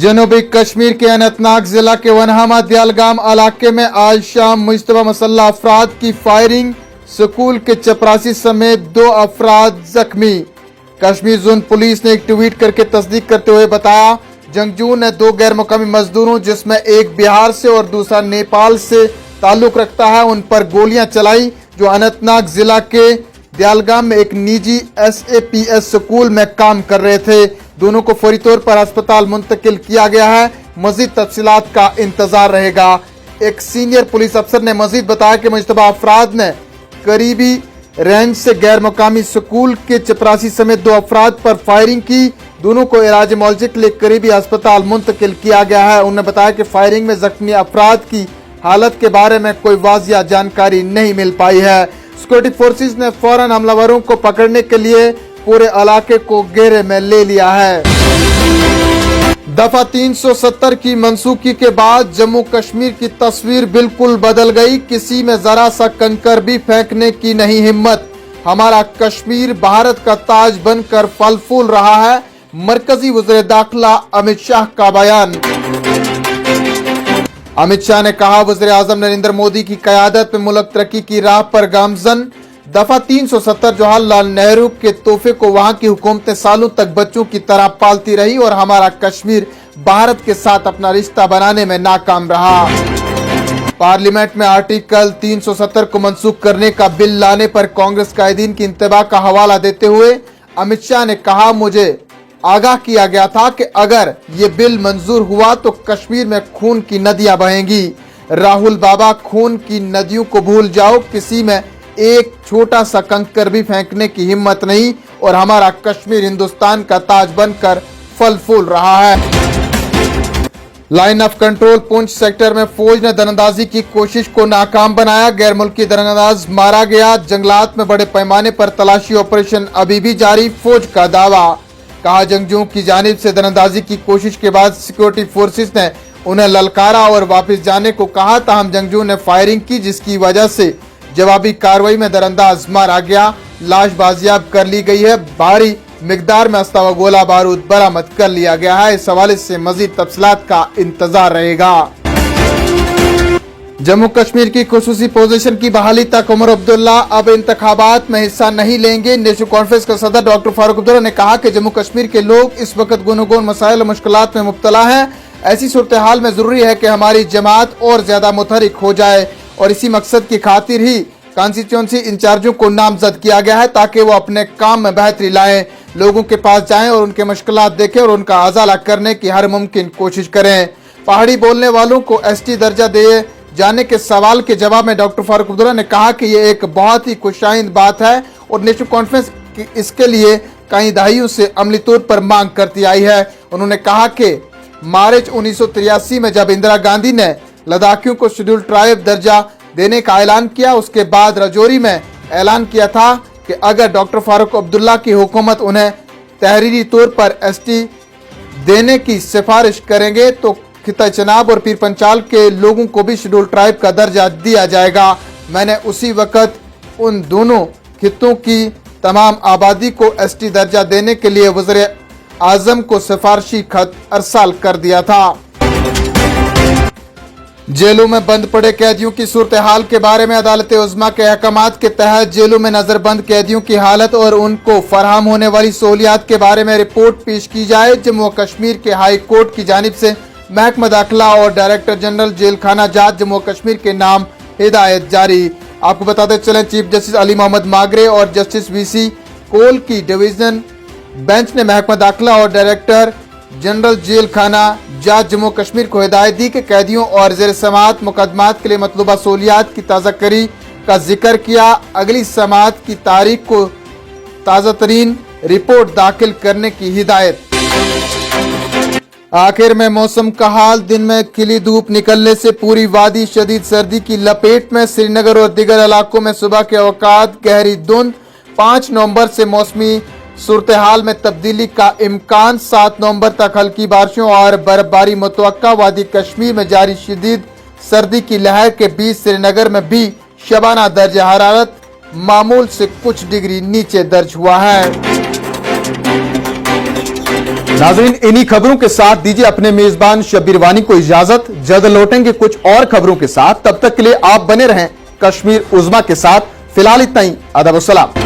जनूबी कश्मीर के अनंतनाग जिला के वनहामा दयालगाम इलाके में आज शाम मुश्तबा मुसल्लह अफराद की फायरिंग, स्कूल के चपरासी समेत 2 अफराद जख्मी। कश्मीर जोन पुलिस ने एक ट्वीट करके तस्दीक करते हुए बताया, जंगजू ने 2 गैर मुकामी मजदूरों जिसमें एक बिहार से और दूसरा नेपाल से ताल्लुक रखता है, उन पर गोलियां चलाई जो अनंतनाग जिला के दयालगाम में एक निजी SAPS स्कूल में काम कर रहे थे। दोनों को फौरी तौर पर अस्पताल मुंतकिल किया गया है। मजीद तफसीलात का इंतजार रहेगा। एक सीनियर पुलिस अफसर ने मजीद बताया कि मुश्तबा अफराद ने करीबी रेंज से गैर मुकामी स्कूल के चपरासी समेत 2 अफराद पर फायरिंग की। दोनों को इलाज मुआवजे के लिए करीबी अस्पताल मुंतकिल किया गया है। उन्होंने बताया कि फायरिंग में जख्मी अफराद की हालत के बारे में कोई वाजिया जानकारी नहीं मिल पाई है। सिक्योरिटी फोर्सेस ने फौरन हमलावरों को पकड़ने के लिए पूरे इलाके को घेरे में ले लिया है। दफा 370 की मनसूखी के बाद जम्मू कश्मीर की तस्वीर बिल्कुल बदल गई। किसी में जरा सा कंकर भी फेंकने की नहीं हिम्मत। हमारा कश्मीर भारत का ताज बनकर फल फूल रहा है। मरकजी वज़ीर दाखिला अमित शाह का बयान। अमित शाह ने कहा, वज़ीर आज़म नरेंद्र मोदी की क़यादत में मुल्क तरक्की की राह पर गामजन। दफा 370 जवाहरलाल नेहरू के तोहफे को वहां की हुकूमतें सालों तक बच्चों की तरह पालती रही और हमारा कश्मीर भारत के साथ अपना रिश्ता बनाने में नाकाम रहा। पार्लियामेंट में आर्टिकल 370 को मनसूख करने का बिल लाने पर कांग्रेस कायदीन की इंतबा का हवाला देते हुए अमित शाह ने कहा, मुझे आगाह किया गया था कि अगर ये बिल मंजूर हुआ तो कश्मीर में खून की नदियां बहेंगी। राहुल बाबा, खून की नदियों को भूल जाओ, किसी में एक छोटा सा कंकर भी फेंकने की हिम्मत नहीं और हमारा कश्मीर हिंदुस्तान का ताज बनकर फल फूल रहा है। Line of control Poonch sector में फौज ने दरअंदाजी की कोशिश को नाकाम बनाया। गैर मुल्की दरअंदाज मारा गया। जंगलात में बड़े पैमाने पर तलाशी ऑपरेशन अभी भी जारी। फौज का दावा, कहा, जंगजुओं की जानिब से दरअंदाजी की कोशिश के बाद सिक्योरिटी फोर्सेस ने उन्हें ललकारा और वापस जाने को कहा। ताहम जंगजुओं ने फायरिंग की जिसकी वजह से जवाबी कार्रवाई में दरअंदाज मारा गया। लाश बाजियाब कर ली गई है। भारी मिकदार में अस्ता व गोला बारूद बरामद कर लिया गया है। इस हवाले से मजीद तफसीलात का इंतजार रहेगा। जम्मू कश्मीर की खुसूसी पोजीशन की बहाली तक उमर अब्दुल्ला अब इंतखाबात में हिस्सा नहीं लेंगे। नेशनल कॉन्फ्रेंस के सदर डॉक्टर फारूक अब्दुल्ला ने कहा कि जम्मू कश्मीर के लोग इस वक्त गुनगुन मसाइल और मुश्किलात में मुब्तला हैं। ऐसी सूरत हाल में जरूरी है कि हमारी जमात और ज्यादा मुतहरिक हो जाए और इसी मकसद की खातिर ही कॉन्स्टिट्यूंसी इंचार्जों को नामजद किया गया है ताकि वो अपने काम में बेहतरी लाएं, लोगों के पास जाएं और उनके मुश्किलात देखें और उनका अजाला करने की हर मुमकिन कोशिश करें। पहाड़ी बोलने वालों को ST दर्जा दिए जाने के सवाल के जवाब में डॉक्टर फारूक अब्दुल्ला ने कहा कि ये एक बहुत ही खुशाइंद बात है और नेशनल कॉन्फ्रेंस इसके लिए कई दहाइयों से अमली तौर पर मांग करती आई है। उन्होंने कहा कि मार्च 1983 में जब इंदिरा गांधी ने लद्दाखियों को शेड्यूल ट्राइब दर्जा देने का ऐलान किया, उसके बाद राजौरी में ऐलान किया था कि अगर डॉक्टर फारूक अब्दुल्ला की हुकूमत उन्हें तहरीरी तौर पर ST देने की सिफारिश करेंगे तो खिता चनाब और पीर पंचाल के लोगों को भी शेड्यूल ट्राइब का दर्जा दिया जाएगा। मैंने उसी वक्त उन दोनों खितों की तमाम आबादी को ST दर्जा देने के लिए वज़ीर आज़म को सिफारशी खत अरसाल कर दिया था। जेलों में बंद पड़े कैदियों की सूरत हाल के बारे में अदालत उज़्मा के अहकामात के तहत जेलों में नजरबंद कैदियों की हालत और उनको फराहम होने वाली सहूलियात के बारे में रिपोर्ट पेश की जाए। जम्मू कश्मीर के हाई कोर्ट की जानिब से महकमा दाखिला और डायरेक्टर जनरल जेल खाना जात जम्मू कश्मीर के नाम हिदायत जारी। आपको बताते चलें, चीफ जस्टिस अली मोहम्मद मागरे और जस्टिस VC कोल की डिवीजन बेंच ने महकमा दाखिला और डायरेक्टर जनरल जेल खाना जात जम्मू कश्मीर को हिदायत दी कि कैदियों और ज़ेर समाअत मुकदमात के लिए मतलूबा सहूलियात की ताज़ा करी का जिक्र किया। अगली समाअत की तारीख को ताज़ा तरीन रिपोर्ट दाखिल करने की हिदायत। आखिर में मौसम का हाल, दिन में खिली धूप निकलने से पूरी वादी शदीद सर्दी की लपेट में। श्रीनगर और दीगर इलाकों में सुबह के औकात गहरी धुंध। 5 नवंबर से मौसमी सूरत हाल में तब्दीली का इम्कान। 7 नवंबर तक हल्की बारिशों और बर्फबारी मुतवक्का। वादी कश्मीर में जारी शदीद सर्दी की लहर के बीच श्रीनगर में भी शबाना दर्ज हरारत मामूल से कुछ डिग्री नीचे दर्ज हुआ है। नाज़रीन, इन्हीं खबरों के साथ दीजिए अपने मेजबान शब्बीर वानी को इजाजत। जल्द लौटेंगे कुछ और खबरों के साथ, तब तक के लिए आप बने रहें कश्मीर उज़्मा के साथ। फिलहाल इतना ही, अदब और सलाम।